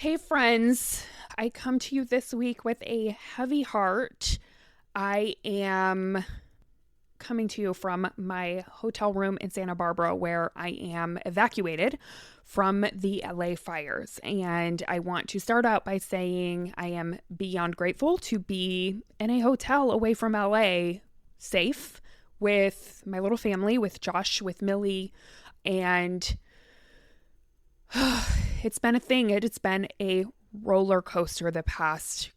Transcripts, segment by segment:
Hey friends, I come to you this week with a heavy heart. I am coming to you from my hotel room in Santa Barbara where I am evacuated from the LA fires. And I want to start out by saying I am beyond grateful to be in a hotel away from LA, safe, with my little family, with Josh, with Millie, and it's been a thing. It's been a roller coaster the past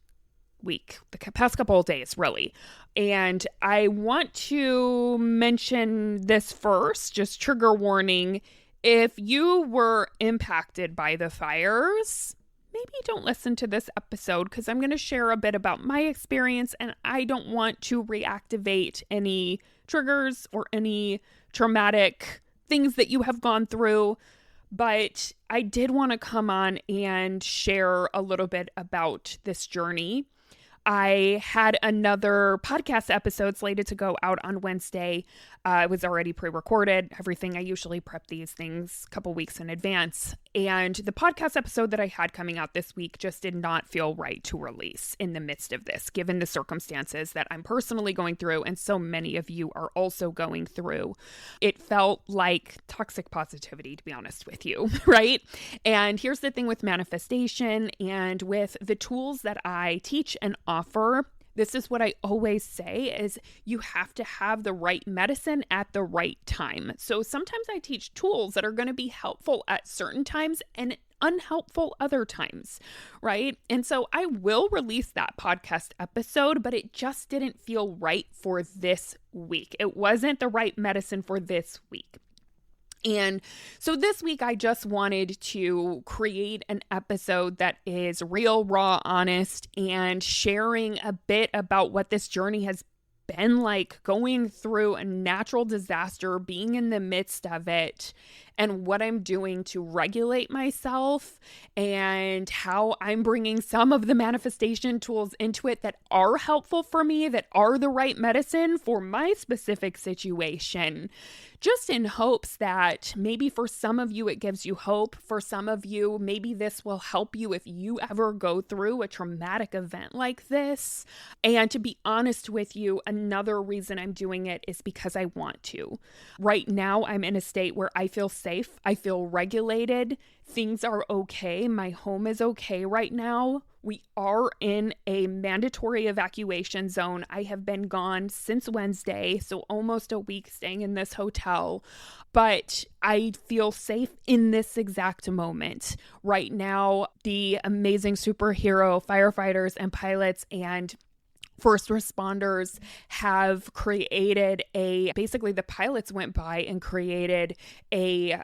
week, the past couple of days, really. And I want to mention this first, just trigger warning. If you were impacted by the fires, maybe don't listen to this episode because I'm going to share a bit about my experience and I don't want to reactivate any triggers or any traumatic things that you have gone through. But I did want to come on and share a little bit about this journey. I had another podcast episode slated to go out on Wednesday. It was already pre-recorded, everything. I usually prep these things a couple weeks in advance. And the podcast episode that I had coming out this week just did not feel right to release in the midst of this, given the circumstances that I'm personally going through and so many of you are also going through. It felt like toxic positivity, to be honest with you, right? And here's the thing with manifestation and with the tools that I teach and offer. This is what I always say is you have to have the right medicine at the right time. So sometimes I teach tools that are going to be helpful at certain times and unhelpful other times, right? And so I will release that podcast episode, but it just didn't feel right for this week. It wasn't the right medicine for this week. And so this week, I just wanted to create an episode that is real, raw, honest, and sharing a bit about what this journey has been like, going through a natural disaster, being in the midst of it, and what I'm doing to regulate myself and how I'm bringing some of the manifestation tools into it that are helpful for me, that are the right medicine for my specific situation. Just in hopes that maybe for some of you, it gives you hope. For some of you, maybe this will help you if you ever go through a traumatic event like this. And to be honest with you, another reason I'm doing it is because I want to. Right now, I'm in a state where I feel safe. I feel regulated. Things are okay. My home is okay right now. We are in a mandatory evacuation zone. I have been gone since Wednesday, so almost a week staying in this hotel. But I feel safe in this exact moment. Right now, the amazing superhero firefighters and pilots and first responders have created basically the pilots went by and created a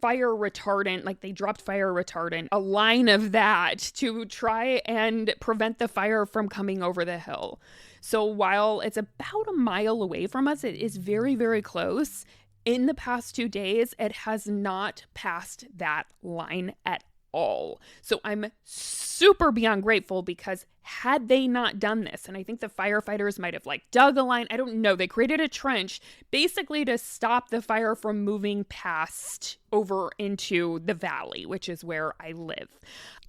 fire retardant, like they dropped fire retardant, a line of that to try and prevent the fire from coming over the hill. So while it's about a mile away from us, it is very, very close. In the past 2 days, it has not passed that line at all. So I'm super beyond grateful because had they not done this, and I think the firefighters might have dug a line, I don't know, they created a trench basically to stop the fire from moving past over into the valley, which is where I live.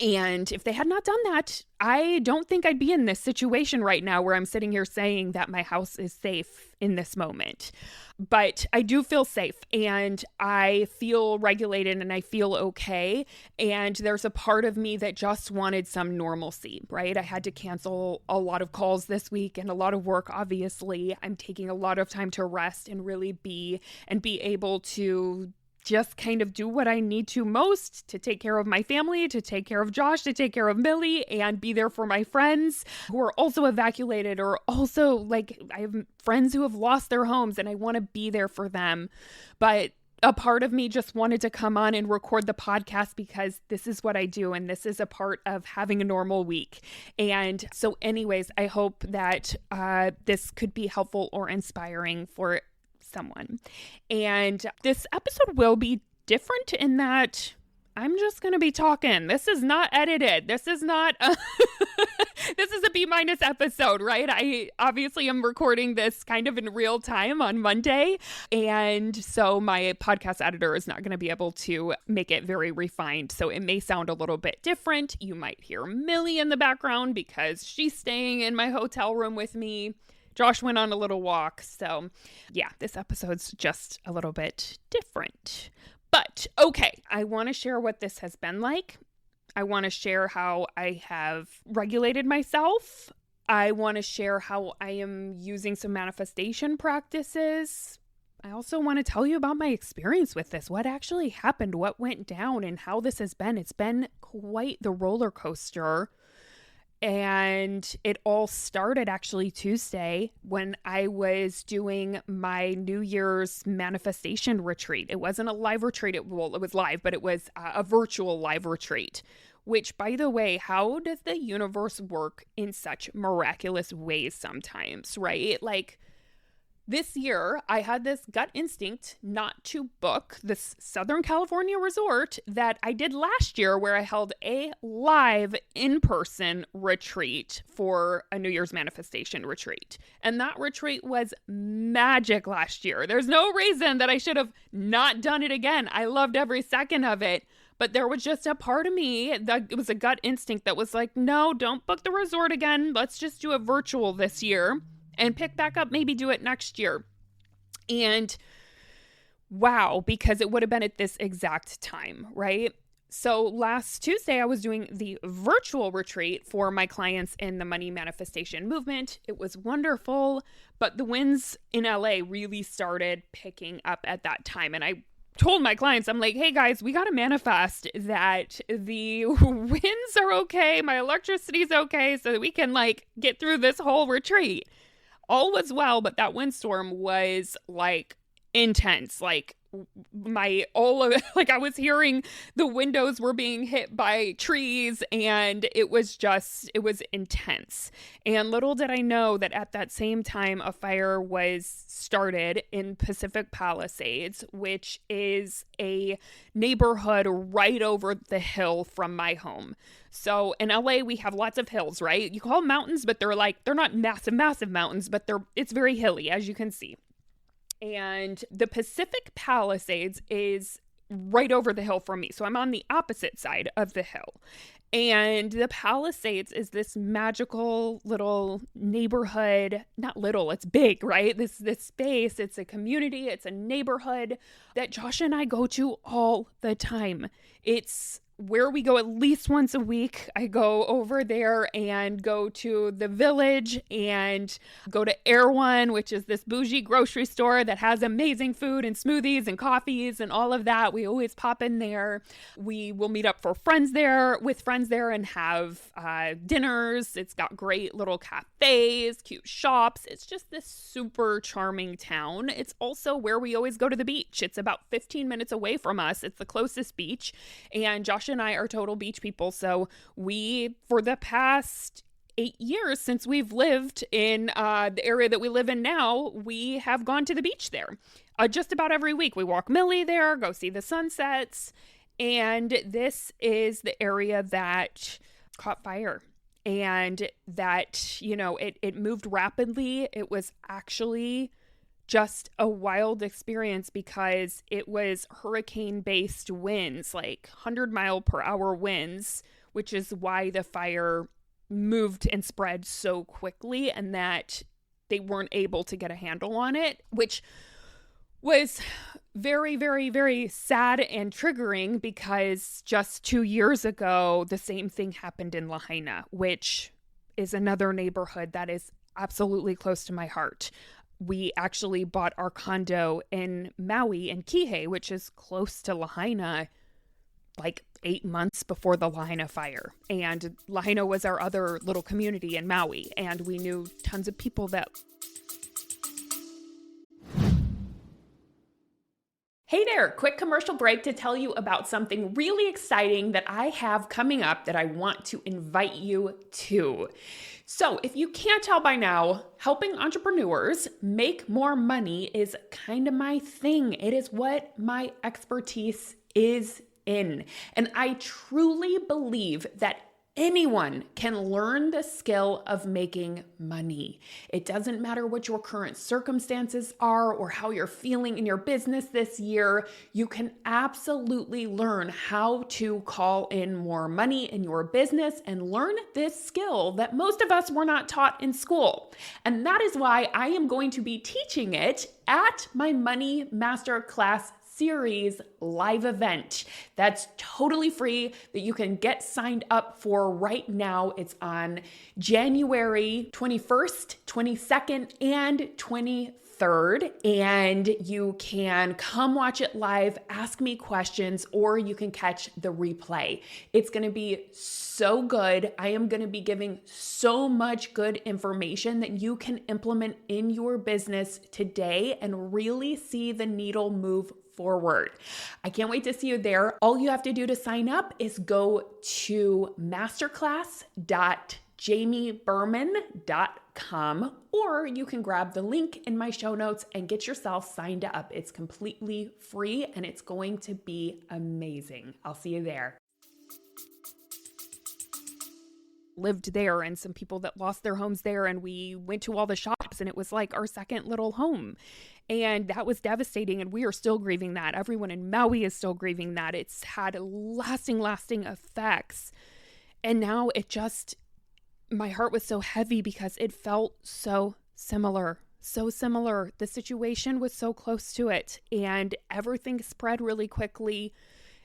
And if they had not done that, I don't think I'd be in this situation right now where I'm sitting here saying that my house is safe in this moment. But I do feel safe and I feel regulated and I feel okay. And there's a part of me that just wanted some normalcy, right? I had to cancel a lot of calls this week and a lot of work, obviously. I'm taking a lot of time to rest and really be able to just kind of do what I need to most to take care of my family, to take care of Josh, to take care of Millie, and be there for my friends who are also evacuated or also I have friends who have lost their homes and I want to be there for them. But a part of me just wanted to come on and record the podcast because this is what I do and this is a part of having a normal week. And so anyways, I hope that this could be helpful or inspiring for someone. And this episode will be different in that I'm just going to be talking. This is not edited. This is not This is a B- episode, right? I obviously am recording this kind of in real time on Monday. And so my podcast editor is not going to be able to make it very refined. So it may sound a little bit different. You might hear Millie in the background because she's staying in my hotel room with me. Josh went on a little walk. So yeah, this episode's just a little bit different. But okay, I want to share what this has been like. I want to share how I have regulated myself. I want to share how I am using some manifestation practices. I also want to tell you about my experience with this, what actually happened, what went down, and how this has been. It's been quite the roller coaster. And it all started actually Tuesday when I was doing my New Year's manifestation retreat. It wasn't a live retreat. It was live, but it was a virtual live retreat, which, by the way, how does the universe work in such miraculous ways sometimes, right? Like, this year, I had this gut instinct not to book this Southern California resort that I did last year, where I held a live in-person retreat for a New Year's manifestation retreat. And that retreat was magic last year. There's no reason that I should have not done it again. I loved every second of it. But there was just a part of me that it was a gut instinct that was like, no, don't book the resort again. Let's just do a virtual this year. And pick back up, maybe do it next year. And wow, because it would have been at this exact time, right? So last Tuesday, I was doing the virtual retreat for my clients in the money manifestation movement. It was wonderful, but the wins in LA really started picking up at that time. And I told my clients, I'm like, hey guys, we got to manifest that the winds are okay, my electricity's okay, so that we can like get through this whole retreat. All was well, but that windstorm was like intense. Like I was hearing the windows were being hit by trees, and it was intense. And little did I know that at that same time, a fire was started in Pacific Palisades, which is a neighborhood right over the hill from my home. So in LA, we have lots of hills, right? You call them mountains, but they're not massive mountains, but it's very hilly, as you can see. And the Pacific Palisades is right over the hill from me. So I'm on the opposite side of the hill. And the Palisades is this magical little neighborhood, not little, it's big, right? This space, it's a community, it's a neighborhood that Josh and I go to all the time. It's where we go at least once a week. I go over there and go to the Village and go to Air One, which is this bougie grocery store that has amazing food and smoothies and coffees and all of that. We always pop in there. We will meet up with friends there and have dinners. It's got great little cafes, cute shops. It's just this super charming town. It's also where we always go to the beach. It's about 15 minutes away from us. It's the closest beach. And Josh and I are total beach people. So we, for the past 8 years since we've lived in the area that we live in now, we have gone to the beach there just about every week. We walk Millie there, go see the sunsets. And this is the area that caught fire. And that, it moved rapidly. It was actually just a wild experience because it was hurricane-based winds, like 100-mile-per-hour winds, which is why the fire moved and spread so quickly, and that they weren't able to get a handle on it, which was very, very, very sad and triggering because just 2 years ago, the same thing happened in Lahaina, which is another neighborhood that is absolutely close to my heart. We actually bought our condo in Maui in Kihei, which is close to Lahaina, like 8 months before the Lahaina fire. And Lahaina was our other little community in Maui, and we knew tons of people that... Hey there, quick commercial break to tell you about something really exciting that I have coming up that I want to invite you to. So if you can't tell by now, helping entrepreneurs make more money is kind of my thing. It is what my expertise is in. And I truly believe that Anyone can learn the skill of making money. It doesn't matter what your current circumstances are or how you're feeling in your business this year. You can absolutely learn how to call in more money in your business and learn this skill that most of us were not taught in school. And that is why I am going to be teaching it at my Money Masterclass Series live event. That's totally free, that you can get signed up for right now. It's on January 21st, 22nd, and 23rd. And you can come watch it live, ask me questions, or you can catch the replay. It's going to be so good. I am going to be giving so much good information that you can implement in your business today and really see the needle move forward. I can't wait to see you there. All you have to do to sign up is go to masterclass.jamieberman.com, or you can grab the link in my show notes and get yourself signed up. It's completely free and it's going to be amazing. I'll see you there. Lived there, and some people that lost their homes there, and we went to all the shops, and it was like our second little home. And that was devastating, and we are still grieving that. Everyone in Maui is still grieving that. It's had lasting effects. And now my heart was so heavy because it felt so similar. The situation was so close to it, and everything spread really quickly.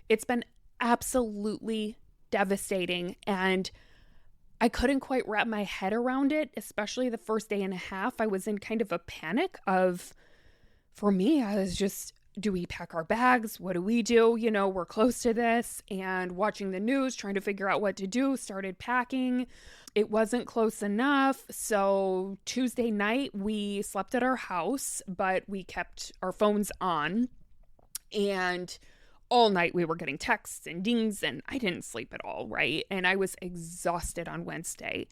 It's been absolutely devastating, and I couldn't quite wrap my head around it, especially the first day and a half. I was in kind of a panic for me, I was just, do we pack our bags? What do we do? We're close to this, and watching the news, trying to figure out what to do, started packing. It wasn't close enough. So Tuesday night, we slept at our house, but we kept our phones on, and all night we were getting texts and dings, and I didn't sleep at all, right? And I was exhausted on Wednesday.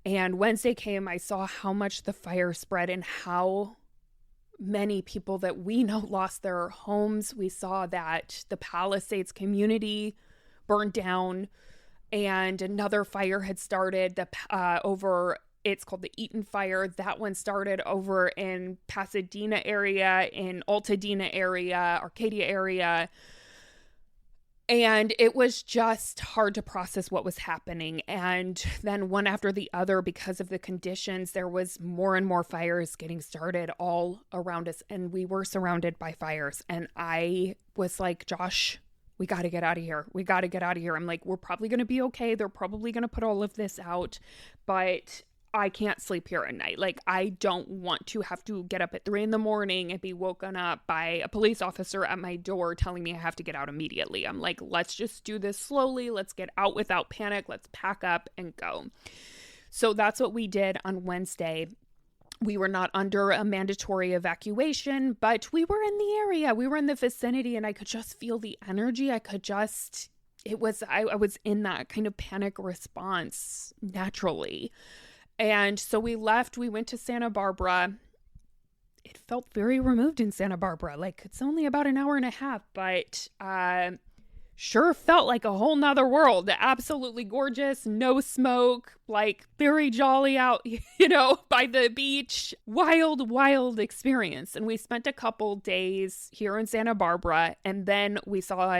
And Wednesday came, I saw how much the fire spread and how many people that we know lost their homes. We saw that the Palisades community burned down, and another fire had started it's called the Eaton Fire. That one started over in Pasadena area, in Altadena area, Arcadia area. And it was just hard to process what was happening. And then one after the other, because of the conditions, there was more and more fires getting started all around us. And we were surrounded by fires. And I was like, Josh, we got to get out of here. I'm like, we're probably going to be okay. They're probably going to put all of this out, but I can't sleep here at night. Like, I don't want to have to get up at 3 a.m. and be woken up by a police officer at my door telling me I have to get out immediately. I'm like, let's just do this slowly. Let's get out without panic. Let's pack up and go. So that's what we did on Wednesday. We were not under a mandatory evacuation, but we were in the area. We were in the vicinity, and I could just feel the energy. I was in that kind of panic response naturally. And so we left, we went to Santa Barbara. It felt very removed in Santa Barbara. Like, it's only about an hour and a half, but sure felt like a whole nother world. Absolutely gorgeous, no smoke, like very jolly out, by the beach. Wild experience. And we spent a couple days here in Santa Barbara, and then we saw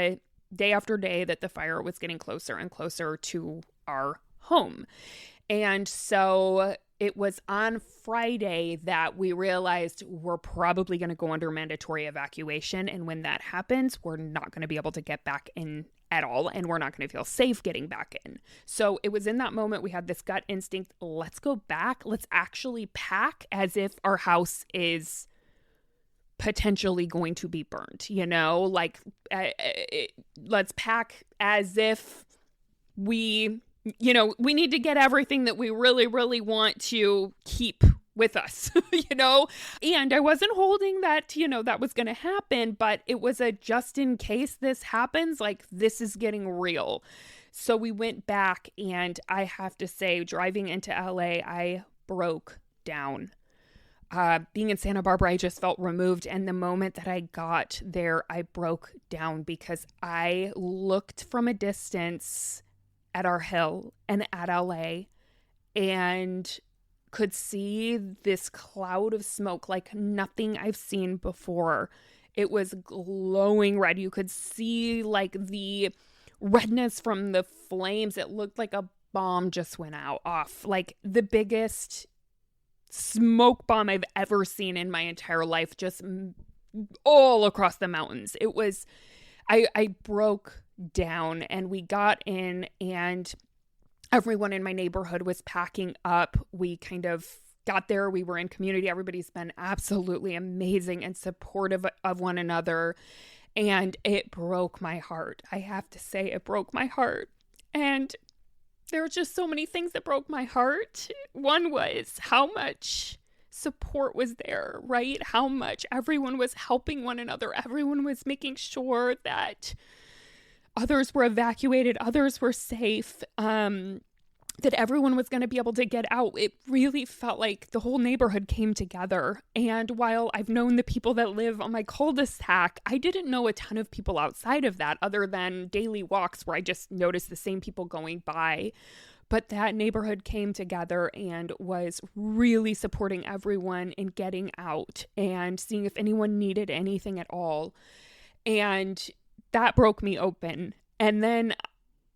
day after day that the fire was getting closer and closer to our home. And so it was on Friday that we realized we're probably going to go under mandatory evacuation. And when that happens, we're not going to be able to get back in at all. And we're not going to feel safe getting back in. So it was in that moment we had this gut instinct. Let's go back. Let's actually pack as if our house is potentially going to be burned, let's pack as if we need to get everything that we really, really want to keep with us, and I wasn't holding that, that was going to happen, but it was a just in case this happens, like, this is getting real. So we went back, and I have to say, driving into LA, I broke down. Being in Santa Barbara, I just felt removed. And the moment that I got there, I broke down because I looked from a distance at our hill and at LA and could see this cloud of smoke like nothing I've seen before. It was glowing red. You could see like the redness from the flames. It looked like a bomb just went off. Like the biggest smoke bomb I've ever seen in my entire life, just all across the mountains. It was, I broke down, and we got in, and everyone in my neighborhood was packing up. We kind of got there. We were in community. Everybody's been absolutely amazing and supportive of one another. And it broke my heart. I have to say, it broke my heart. And there were just so many things that broke my heart. One was how much support was there, right? How much everyone was helping one another. Everyone was making sure that others were evacuated, others were safe, that everyone was going to be able to get out. It really felt like the whole neighborhood came together. And while I've known the people that live on my cul-de-sac, I didn't know a ton of people outside of that other than daily walks where I just noticed the same people going by. But that neighborhood came together and was really supporting everyone in getting out and seeing if anyone needed anything at all. And that broke me open. And then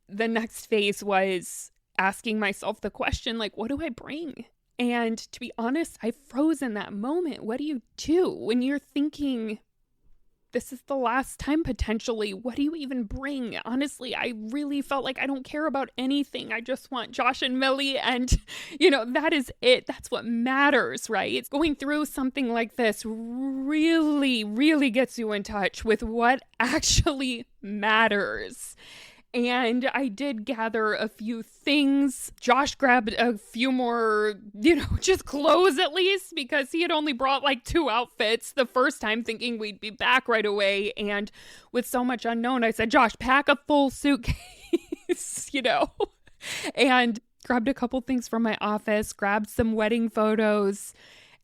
the next phase was asking myself the question, like, what do I bring? And to be honest, I froze in that moment. What do you do when you're thinking this is the last time potentially? What do you even bring? Honestly, I really felt like I don't care about anything. I just want Josh and Millie, and that is it. That's what matters, right? Going through something like this really, really gets you in touch with what actually matters. And I did gather a few things. Josh grabbed a few more, just clothes at least, because he had only brought like 2 outfits the first time, thinking we'd be back right away. And with so much unknown, I said, Josh, pack a full suitcase, and grabbed a couple things from my office, grabbed some wedding photos.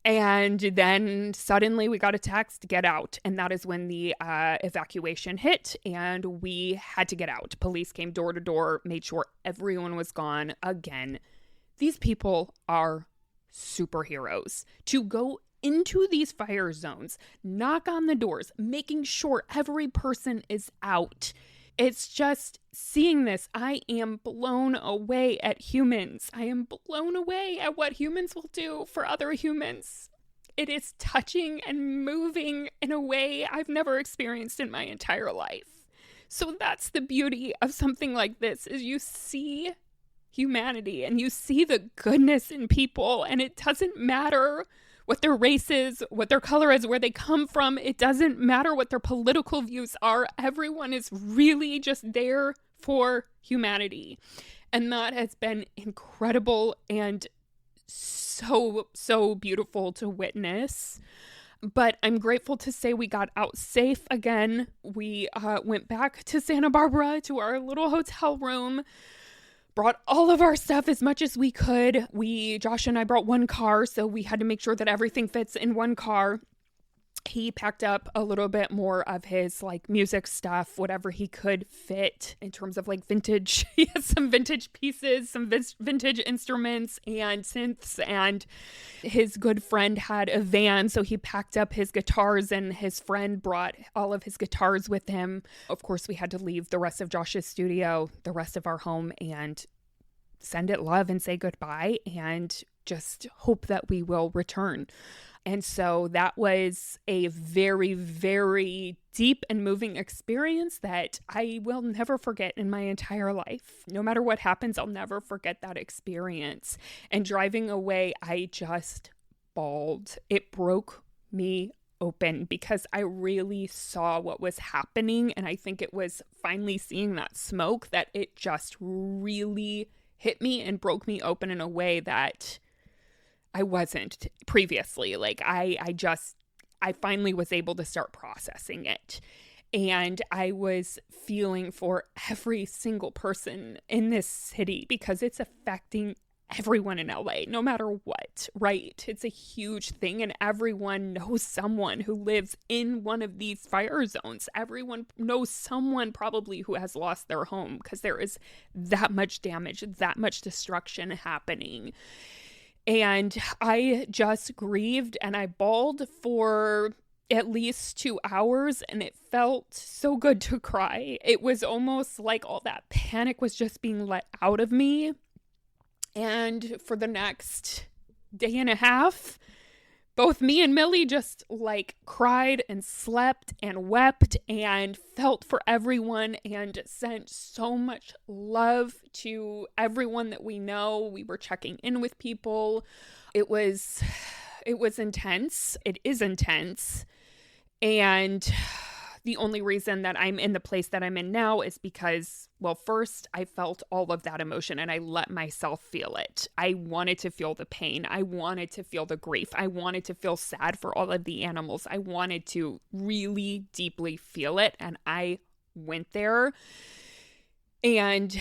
And then suddenly we got a text to get out. And that is when the evacuation hit and we had to get out. Police came door to door, made sure everyone was gone. Again, these people are superheroes. To go into these fire zones, knock on the doors, making sure every person is out. It's just seeing this, I am blown away at humans. I am blown away at what humans will do for other humans. It is touching and moving in a way I've never experienced in my entire life. So that's the beauty of something like this, is you see humanity and you see the goodness in people, and it doesn't matter what their race is, what their color is, where they come from. It doesn't matter what their political views are. Everyone is really just there for humanity. And that has been incredible and so, so beautiful to witness. But I'm grateful to say we got out safe again. We went back to Santa Barbara to our little hotel room, brought all of our stuff as much as we could. Josh and I brought one car, so we had to make sure that everything fits in one car. He packed up a little bit more of his music stuff, whatever he could fit in terms of vintage. He has some vintage pieces, some vintage instruments and synths, and his good friend had a van, so he packed up his guitars, and his friend brought all of his guitars with him. Of course, we had to leave the rest of Josh's studio, the rest of our home, and send it love and say goodbye and just hope that we will return. And so that was a very, very deep and moving experience that I will never forget in my entire life. No matter what happens, I'll never forget that experience. And driving away, I just bawled. It broke me open because I really saw what was happening. And I think it was finally seeing that smoke that it just really hit me and broke me open in a way that I wasn't previously. I finally was able to start processing it. And I was feeling for every single person in this city because it's affecting everyone in LA, no matter what, right? It's a huge thing, and everyone knows someone who lives in one of these fire zones. Everyone knows someone probably who has lost their home because there is that much damage, that much destruction happening. And I just grieved and I bawled for at least 2 hours, and it felt so good to cry. It was almost like all that panic was just being let out of me. And for the next day and a half, both me and Millie just like cried and slept and wept and felt for everyone and sent so much love to everyone that we know. We were checking in with people. It was intense. It is intense. And the only reason that I'm in the place that I'm in now is because, well, first I felt all of that emotion and I let myself feel it. I wanted to feel the pain. I wanted to feel the grief. I wanted to feel sad for all of the animals. I wanted to really deeply feel it. And I went there and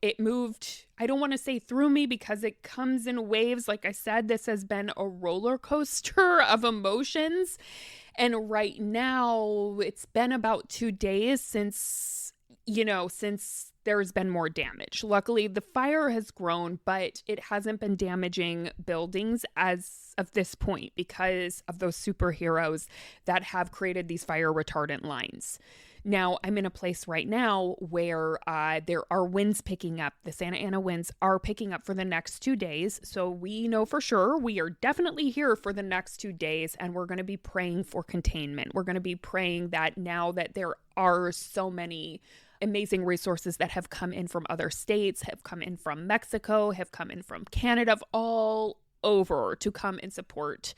it moved, I don't want to say through me because it comes in waves. Like I said, this has been a roller coaster of emotions. And right now, it's been about 2 days since there's been more damage. Luckily, the fire has grown, but it hasn't been damaging buildings as of this point because of those superheroes that have created these fire retardant lines. Now, I'm in a place right now where there are winds picking up. The Santa Ana winds are picking up for the next 2 days. So we know for sure we are definitely here for the next 2 days, and we're going to be praying for containment. We're going to be praying that now that there are so many amazing resources that have come in from other states, have come in from Mexico, have come in from Canada, all over to come and support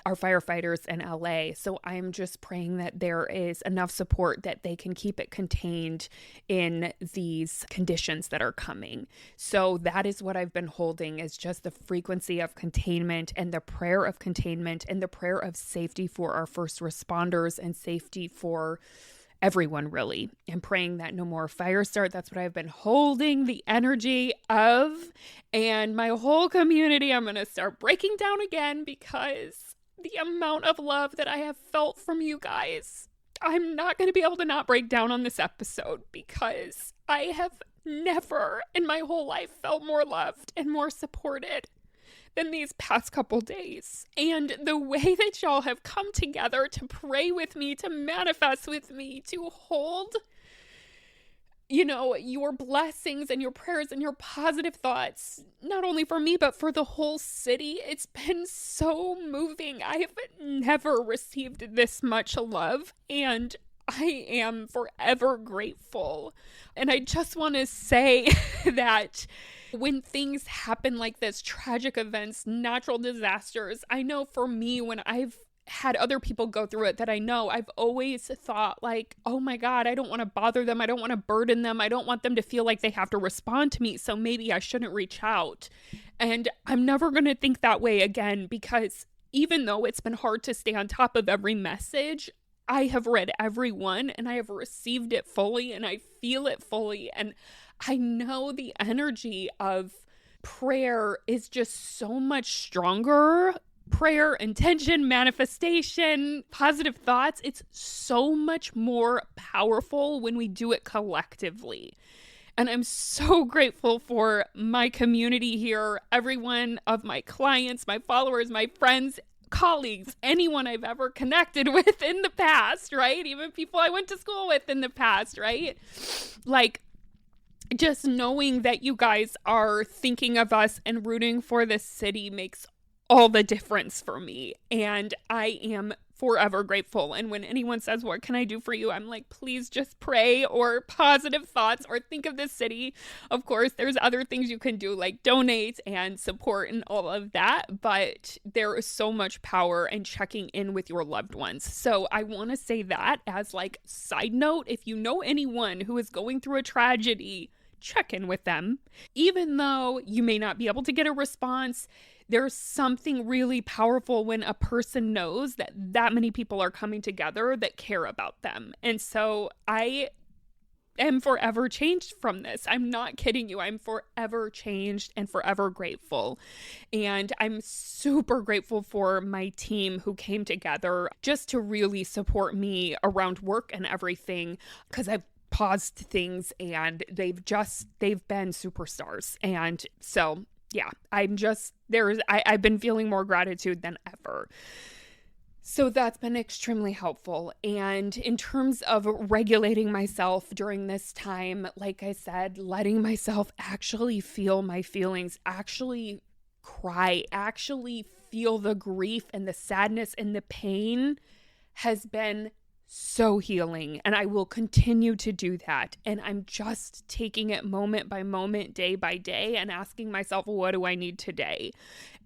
our firefighters in LA. So I'm just praying that there is enough support that they can keep it contained in these conditions that are coming. So that is what I've been holding, is just the frequency of containment and the prayer of containment and the prayer of safety for our first responders and safety for everyone, really, and praying that no more fire start. That's what I've been holding the energy of. And my whole community, I'm going to start breaking down again because the amount of love that I have felt from you guys, I'm not going to be able to not break down on this episode because I have never in my whole life felt more loved and more supported than these past couple days. And the way that y'all have come together to pray with me, to manifest with me, to hold, your blessings and your prayers and your positive thoughts, not only for me, but for the whole city. It's been so moving. I have never received this much love, and I am forever grateful. And I just want to say that when things happen like this, tragic events, natural disasters, I know for me, when I've had other people go through it that I know, I've always thought like, oh my God, I don't want to bother them. I don't want to burden them. I don't want them to feel like they have to respond to me. So maybe I shouldn't reach out. And I'm never going to think that way again, because even though it's been hard to stay on top of every message, I have read every one and I have received it fully and I feel it fully. And I know the energy of prayer is just so much stronger. Prayer, intention, manifestation, positive thoughts. It's so much more powerful when we do it collectively. And I'm so grateful for my community here, every one of my clients, my followers, my friends, colleagues, anyone I've ever connected with in the past, right? Even people I went to school with in the past, right? Like, just knowing that you guys are thinking of us and rooting for this city makes all the difference for me. And I am forever grateful. And when anyone says, what can I do for you? I'm like, please just pray or positive thoughts or think of this city. Of course, there's other things you can do like donate and support and all of that. But there is so much power in checking in with your loved ones. So I want to say that as like side note, if you know anyone who is going through a tragedy, check in with them. Even though you may not be able to get a response, there's something really powerful when a person knows that many people are coming together that care about them. And so I am forever changed from this. I'm not kidding you. I'm forever changed and forever grateful. And I'm super grateful for my team who came together just to really support me around work and everything, because I've paused things and they've been superstars. And so, yeah, I've been feeling more gratitude than ever. So that's been extremely helpful. And in terms of regulating myself during this time, like I said, letting myself actually feel my feelings, actually cry, actually feel the grief and the sadness and the pain has been so healing. And I will continue to do that. And I'm just taking it moment by moment, day by day, and asking myself, what do I need today?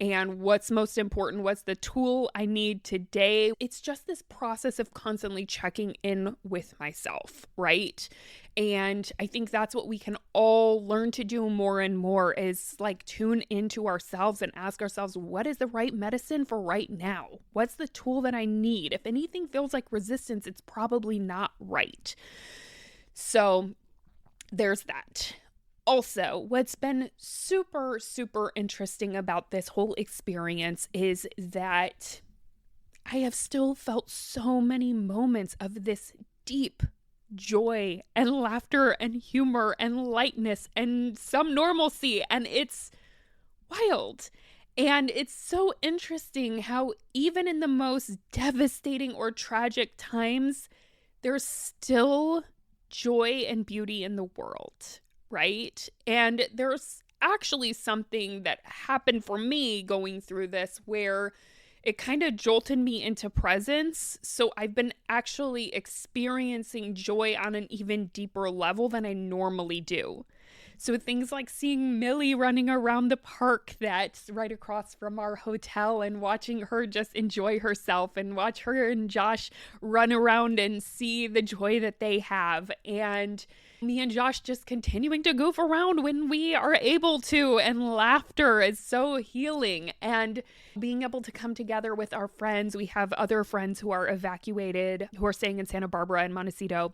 And what's most important? What's the tool I need today? It's just this process of constantly checking in with myself, right? And I think that's what we can all learn to do more and more, is like tune into ourselves and ask ourselves, what is the right medicine for right now? What's the tool that I need? If anything feels like resistance, it's probably not right. So there's that. Also, what's been super, super interesting about this whole experience is that I have still felt so many moments of this deep joy and laughter and humor and lightness and some normalcy, and it's wild. And it's so interesting how even in the most devastating or tragic times, there's still joy and beauty in the world, right? And there's actually something that happened for me going through this where it kind of jolted me into presence. So I've been actually experiencing joy on an even deeper level than I normally do. So things like seeing Millie running around the park that's right across from our hotel and watching her just enjoy herself, and watch her and Josh run around and see the joy that they have. And me and Josh just continuing to goof around when we are able to, and laughter is so healing. And being able to come together with our friends. We have other friends who are evacuated, who are staying in Santa Barbara and Montecito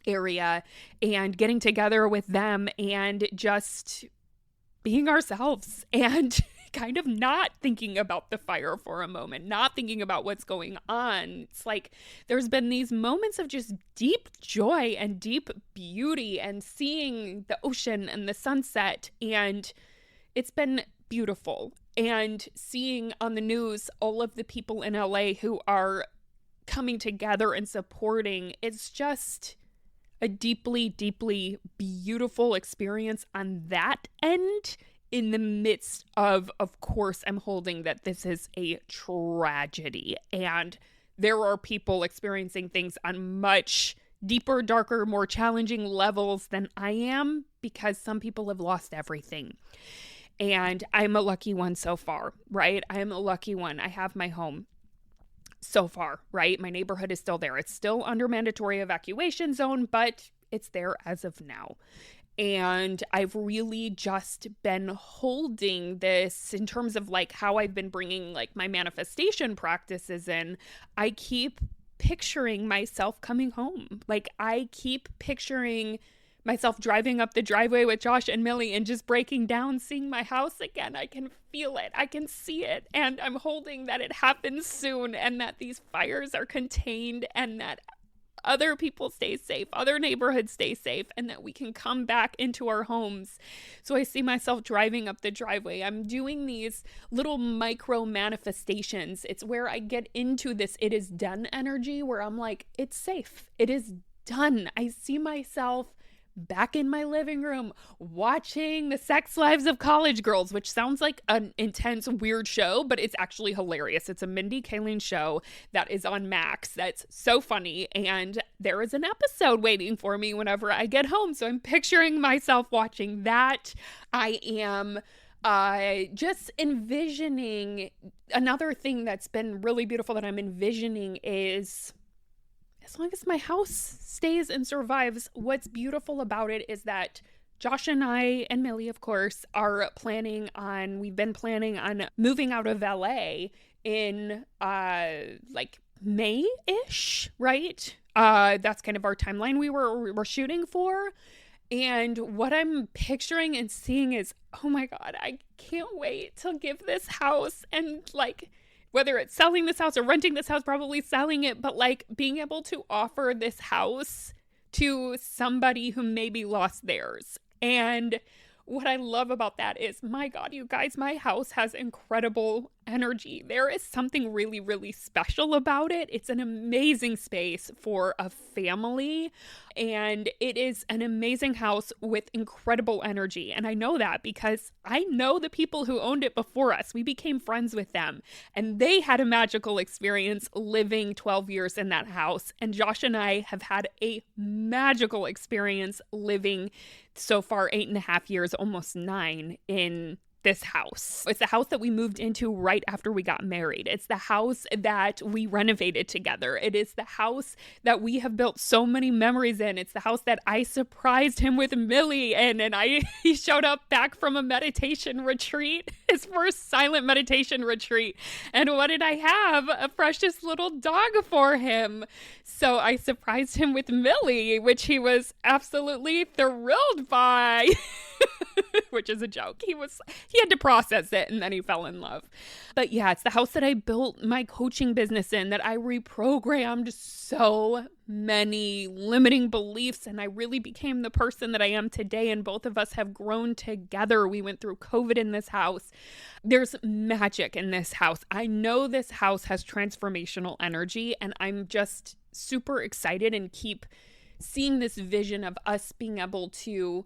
area, and getting together with them and just being ourselves and kind of not thinking about the fire for a moment, not thinking about what's going on. It's like there's been these moments of just deep joy and deep beauty and seeing the ocean and the sunset, and it's been beautiful. And seeing on the news all of the people in LA who are coming together and supporting, it's just a deeply, deeply beautiful experience on that end, in the midst of course, I'm holding that this is a tragedy. And there are people experiencing things on much deeper, darker, more challenging levels than I am, because some people have lost everything. And I'm a lucky one so far, right? I'm a lucky one. I have my home. So far, right? My neighborhood is still there. It's still under mandatory evacuation zone, but it's there as of now. And I've really just been holding this in terms of like how I've been bringing like my manifestation practices in. I keep picturing myself coming home. Like I keep picturing myself driving up the driveway with Josh and Millie and just breaking down, seeing my house again. I can feel it. I can see it. And I'm holding that it happens soon, and that these fires are contained, and that other people stay safe, other neighborhoods stay safe, and that we can come back into our homes. So I see myself driving up the driveway. I'm doing these little micro manifestations. It's where I get into this it is done energy, where I'm like, it's safe. It is done. I see myself back in my living room watching The Sex Lives of College Girls, which sounds like an intense, weird show, but it's actually hilarious. It's a Mindy Kaling show that is on Max that's so funny, and there is an episode waiting for me whenever I get home. So I'm picturing myself watching that. I am just envisioning, another thing that's been really beautiful that I'm envisioning is, as long as my house stays and survives, what's beautiful about it is that Josh and I, and Millie, of course, we've been planning on moving out of LA in like May-ish, right? That's kind of our timeline we're shooting for. And what I'm picturing and seeing is, oh my God, I can't wait to give this house, and like, whether it's selling this house or renting this house, probably selling it, but like being able to offer this house to somebody who maybe lost theirs. And what I love about that is, my God, you guys, my house has incredible energy. There is something really, really special about it. It's an amazing space for a family, and it is an amazing house with incredible energy. And I know that because I know the people who owned it before us. We became friends with them, and they had a magical experience living 12 years in that house. And Josh and I have had a magical experience living so far 8.5 years, almost 9, in this house. It's the house that we moved into right after we got married. It's the house that we renovated together. It is the house that we have built so many memories in. It's the house that I surprised him with Millie in, and he showed up back from a meditation retreat, his first silent meditation retreat. And what did I have? A precious little dog for him. So I surprised him with Millie, which he was absolutely thrilled by. Which is a joke. He had to process it, and then he fell in love. But yeah, it's the house that I built my coaching business in, that I reprogrammed so many limiting beliefs, and I really became the person that I am today. And both of us have grown together. We went through COVID in this house. There's magic in this house. I know this house has transformational energy, and I'm just super excited and keep seeing this vision of us being able to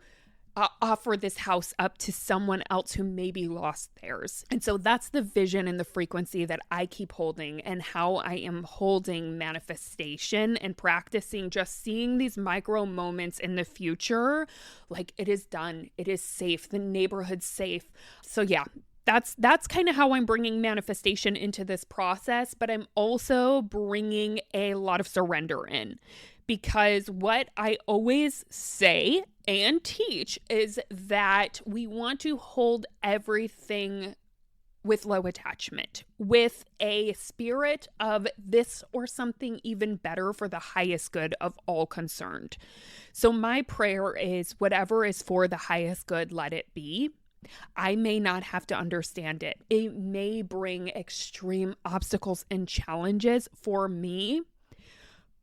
offer this house up to someone else who maybe lost theirs. And so that's the vision and the frequency that I keep holding, and how I am holding manifestation and practicing just seeing these micro moments in the future. Like, it is done. It is safe. The neighborhood's safe. So yeah, that's kind of how I'm bringing manifestation into this process, but I'm also bringing a lot of surrender in. Because what I always say and teach is that we want to hold everything with low attachment, with a spirit of this or something even better for the highest good of all concerned. So my prayer is, whatever is for the highest good, let it be. I may not have to understand it. It may bring extreme obstacles and challenges for me,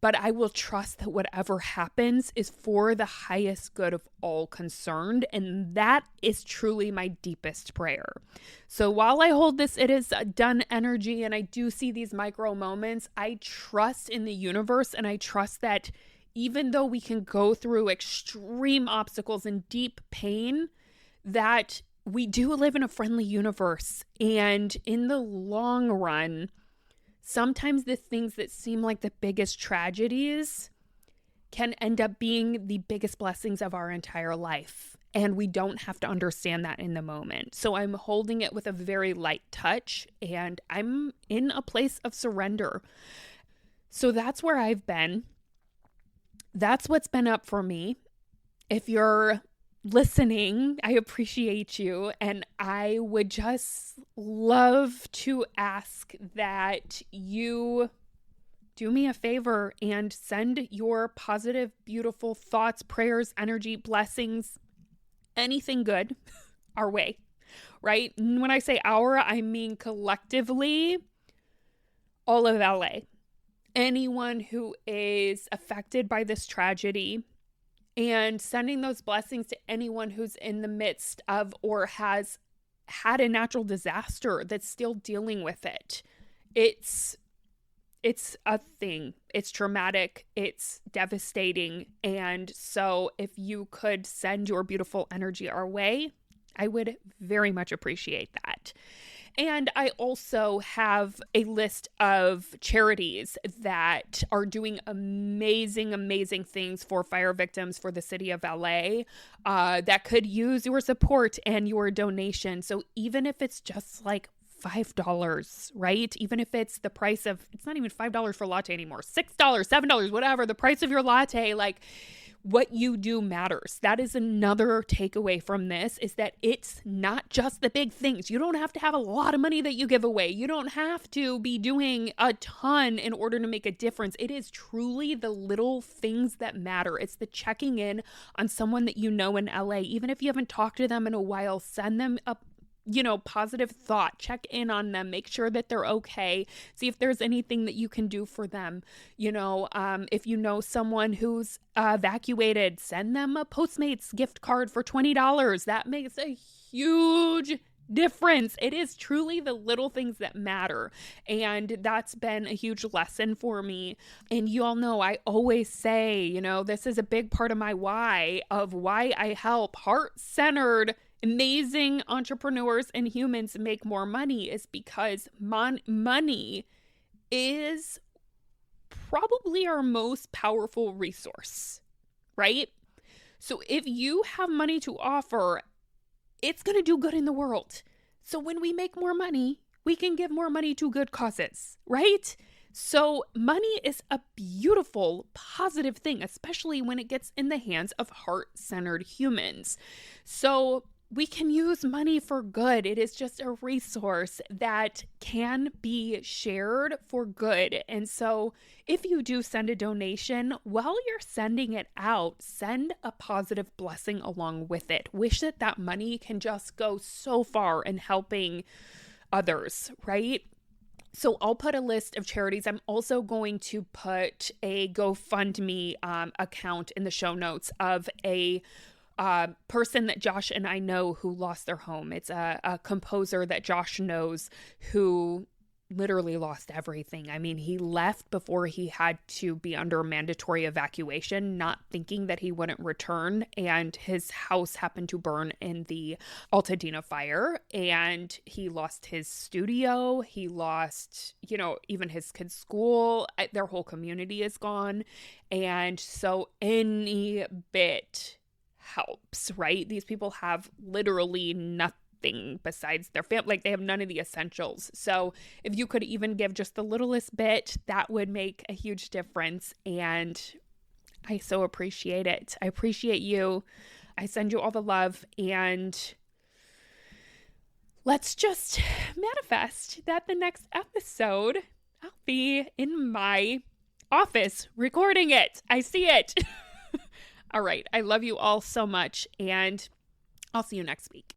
but I will trust that whatever happens is for the highest good of all concerned. And that is truly my deepest prayer. So while I hold this, it is done energy, and I do see these micro moments, I trust in the universe, and I trust that even though we can go through extreme obstacles and deep pain, that we do live in a friendly universe. And in the long run, sometimes the things that seem like the biggest tragedies can end up being the biggest blessings of our entire life. And we don't have to understand that in the moment. So I'm holding it with a very light touch, and I'm in a place of surrender. So that's where I've been. That's what's been up for me. If you're listening, I appreciate you, and I would just love to ask that you do me a favor and send your positive, beautiful thoughts, prayers, energy, blessings, anything good our way, right? And when I say our, I mean collectively, all of LA. Anyone who is affected by this tragedy, and sending those blessings to anyone who's in the midst of or has had a natural disaster that's still dealing with it. It's a thing. It's traumatic. It's devastating. And so if you could send your beautiful energy our way, I would very much appreciate that. And I also have a list of charities that are doing amazing, amazing things for fire victims for the city of LA that could use your support and your donation. So even if it's just like $5, right? Even if it's the price of, it's not even $5 for a latte anymore, $6, $7, whatever, the price of your latte, like, what you do matters. That is another takeaway from this, is that it's not just the big things. You don't have to have a lot of money that you give away. You don't have to be doing a ton in order to make a difference. It is truly the little things that matter. It's the checking in on someone that you know in LA. Even if you haven't talked to them in a while, send them a positive thought, check in on them, make sure that they're okay, see if there's anything that you can do for them. If you know someone who's evacuated, send them a Postmates gift card for $20. That makes a huge difference. It is truly the little things that matter. And that's been a huge lesson for me. And you all know, I always say, this is a big part of my why I help heart-centered, amazing entrepreneurs and humans make more money, is because money is probably our most powerful resource, right? So if you have money to offer, it's going to do good in the world. So when we make more money, we can give more money to good causes, right? So money is a beautiful, positive thing, especially when it gets in the hands of heart-centered humans. So we can use money for good. It is just a resource that can be shared for good. And so if you do send a donation, while you're sending it out, send a positive blessing along with it. Wish that money can just go so far in helping others, right? So I'll put a list of charities. I'm also going to put a GoFundMe account in the show notes of a person that Josh and I know who lost their home. It's a composer that Josh knows who literally lost everything. I mean, he left before he had to be under mandatory evacuation, not thinking that he wouldn't return. And his house happened to burn in the Altadena fire. And he lost his studio. He lost, even his kids' school. Their whole community is gone. And so any bit helps, right? These people have literally nothing besides their family. Like, they have none of the essentials. So if you could even give just the littlest bit, that would make a huge difference. And I so appreciate it. I appreciate you. I send you all the love, and let's just manifest that the next episode I'll be in my office recording it. I see it. All right. I love you all so much, and I'll see you next week.